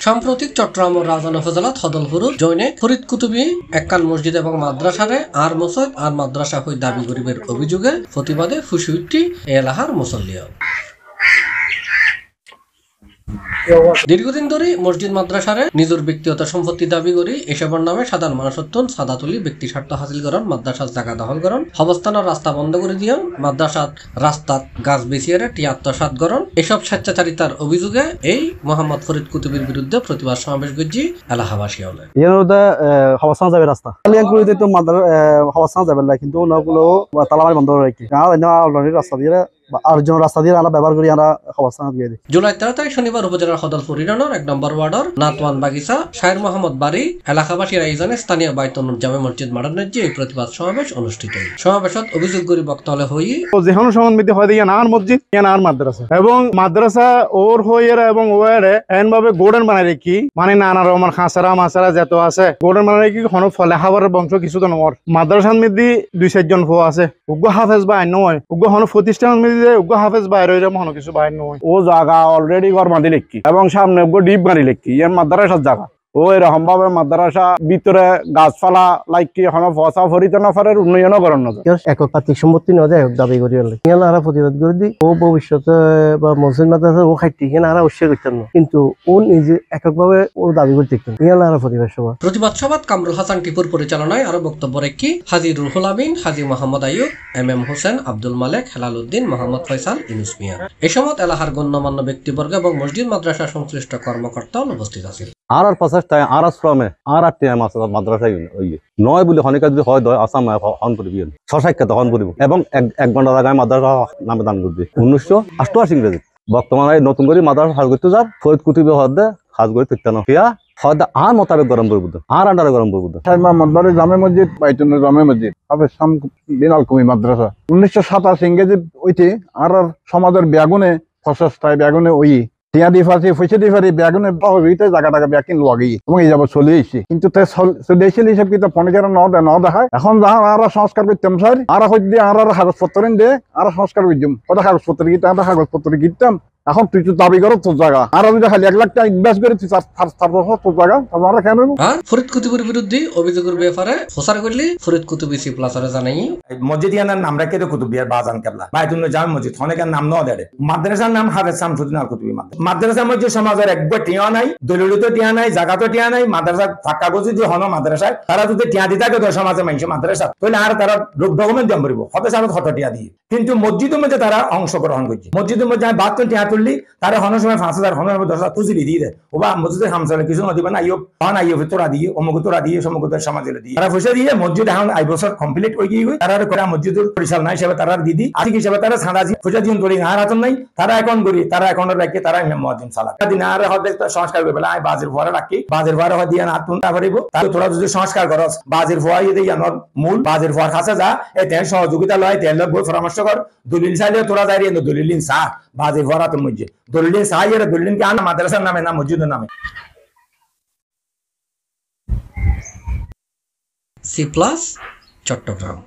সাম্প্রতিক চট্টগ্রাম ও রাজধানী উপজেলাত হদলপুর জৈনে ফরিদ কুতুবী এককান মসজিদ এবং মাদ্রাসারে আর মসজিদ আর মাদ্রাসা হই দাবি গরিবের অভিযোগে প্রতিবাদে ফুসি উঠি এলাহার মুসল্লিও। দীর্ঘদিন ধরে মসজিদ মাদ্রাসারে নিজের ব্যক্তিগত সম্পত্তি দাবি করি এসবের নামে সাধারণ মানুষত্বন সাদা তুলি ব্যক্তি স্বার্থ হাসিল করেন, মাদ্রাসার জায়গা দখল করেন, অবস্থানের রাস্তা বন্ধ করে দিয়ে মাদ্রাসার রাস্তাত গাছ বেচিয়ে টি আত্মসাৎ করেন। এসব স্বেচ্ছাচারিতার অভিযোগে এই মোহাম্মদ ফরিদ কুতুবীর বিরুদ্ধে প্রতিবাদ সমাবেশ গজ্জি এলাহাবাসী হলে অবস্থান যাবে রাস্তা তো অবস্থান যাবে না, কিন্তু তালামারি বন্ধ রাখি রাস্তা দিয়ে আরেকজন রাস্তা দিয়ে আমরা ব্যবহার করি আমরা অবস্থান দিয়ে দিই। জুলাই 13 তারিখ শনিবার উপজেলার হদলপুর ইউনিয়নের 1 নম্বর ওয়ার্ডের নাতওয়ান বাগিচা শাহের মোহাম্মদ বাড়ি এলাকাবাসীর আয়োজনে স্থানীয় বাইতুন্নুর জামে মসজিদ মাঠের যে এই প্রতিবাদ সমাবেশ অনুষ্ঠিত হয়। সমাবেশত অভিযোগ করি বক্তব্য হই যেখানে সমানমিতি হয় দিয়ে নার মসজিদ নার মাদ্রাসা এবং মাদ্রাসা ওর হইয়ে এবং ওয়ারে এন ভাবে গোডেন বানাই রেখি মানে নানা রকমের খাঁচারা মাছারা যত আছে গোডেন বানাই রেখি কোনো ফলে হাবার বংশ কিছু তো নর মাদ্রাসার মধ্যে 2-4 জন ফো আছে উগ্র হাফেজ বাই নয় উগ্র হন প্রতিষ্ঠান উগ্র হাফেজ বাইরে মনে কিছু বাইর নয় ও জায়গা অলরেডি ঘর বাঁধি লেখি এবং সামনে ডিপ গাড়ি লেখি এর মাদ্রাসার জায়গা ও এরকম ভাবে মাদ্রাসা ভিতরে গাছপালা লাইকি এখন ফসা ফরিতনাফারের উন্নয়ন করার নজর একক পাতিক সম্পত্তি নয় দাবি করি ইয়ারা প্রতিবাদ করে দিই ও ভবিষ্যতে বা মসজিদ মাদ্রাসা ও খাইটি এনারা অবশ্যই করতেন না, কিন্তু ও নিজে এককভাবে ও দাবি করতে ইয়ারা প্রতিবাদ সভা প্রতিবাদ কামরুল হাসান টিপুর পরিচালনায় আরো বক্তব্য রেখি হাজী রুহুল আমিন, হাজী মোহাম্মদ আইয়ুব, MM হোসেন, আব্দুল মালেক, হেলাল উদ্দিন, মোহাম্মদ ফয়সাল, ইউনুস মিয়া এ সময় এলাকার গণ্যমান্য ব্যক্তিবর্গ এবং মসজিদ মাদ্রাসা সংশ্লিষ্ট কর্মকর্তাও উপস্থিত আছেন। আর প্রচেষ্টায় আর শ্রমে আর টিএম আছে মাদ্রাসায় নয় বলে অনেক যদি হয় আসাম হন করবি সাক্ষাৎ হন করিব এবং 1 ঘন্টা আগে মাদ্রাসা নামে দান করবে 1988 ইংরেজি। বর্তমানে নতুন করে মাদ্রাসা সাজ করতে যাব ফরিদ কুতুবী হদে সাজ করে থাকতে না হয়তো আর মোতাবেক গরম করবো আর আন্ডারে গরম করবো মোহাম্মদ জামে মসজিদ বাইতুন্নুর জামে মসজিদ হাফেজ শাম বিনাল কুমি মাদ্রাসা 1927 ইংরেজি ওইটি আর সমাজের ব্যাগুনে প্রচেষ্টায় ব্যাগুনে ওই টিয়া দি ফাঁসি পয়সা দি ফারি ব্যাগুনে জায়গা টাকা ব্যাকিং লাগি এবং এই যাব চলে এসেছি, কিন্তু চলে এসেছিল হিসাব কিন্তু পনেরো ন দেখায় এখন যা আর সংস্কার করতাম স্যার আর হইতে আর কাগজপত্র দে আর সংস্কার করতাম ওটা কাগজপত্র গিয়ে আমরা কাগজপত্র গিতাম। এখন তুই তো দাবি করো তোর জায়গা আর আমি খালি 1 লাখ টাকা ইনভেস্ট করে তুই তোর জায়গা আমরা কেন আর ফরিদ কুতুবীর বিরুদ্ধে অভিযোগের ব্যাপারে প্রচার করলি ফরিদ কুতুবী সি প্লাসারে জানাই মসজিদ ইয়ানার নাম রাখে তো কুতুবিয়ার বাজান কেবলা বাইতুন্নুর জামে মসজিদ অনেকের নাম ন দেয় মাদ্রাসার নাম হাফেজ শামসুদ্দিন আল কুতুবী মাদ্রাসা মসজিদ সমাজের একবার টিয়া নাই দলিলিত টিয়া নাই জায়গাতো টিয়া নাই মাদ্রাসা ফাঁকা গজি যে হন মাদ্রাসায় তারা যদি টিয়া দি থাকে তো সমাজে মানুষ মাদ্রাসা তাহলে আর তারা ডকুমেন্ট জমা করিব হাফেজ আল হত টিয়া দিয়ে, কিন্তু মসজিদের মধ্যে তারা অংশগ্রহণ করছে মসজিদের মধ্যে 72 টিয়া তুললি তারা হন সময় 5,000 হন 10,000 তুজিলি দিয়ে দেয় ওবা মসজিদের হামসালে কিছু নদী না আইয়ো হন আইয়ো তোরা দিয়ে অমুক তোরা দিয়ে সমুদ্র সমাজে দিয়ে তারা পয়সা দিয়ে মসজিদ এখন 8 বছর কমপ্লিট হয়ে গিয়ে তারা করে মসজিদের পরিচালনা হিসেবে তারা দিদি আর্থিক হিসেবে তারা ছাড়া পয়সা দিন করি আর হাতন নাই তারা অ্যাকাউন্ট করি তারা অ্যাকাউন্টে রাখি তারা মসজিদ চালা দিন আর হতে সংস্কার করবে আই বাজের ভরা রাখি বাজের ভরা হয় দিয়ে হাত তুলতে পারিব তাহলে তোরা যদি সংস্কার করস বাজের ভরা দিয়ে জানোর মূল বাজের ভরা কাছে যা এতেন সহযোগিতা লয় তেল লোক পরামর্শ কর দলিল চাইলে তোরা যাই দলিল সা বাজের ভরা তো মসজিদ দলিল সাই এর দলিল কি আনা মাদ্রাসার নামে না মসজিদের নামে C+ চট্টগ্রাম।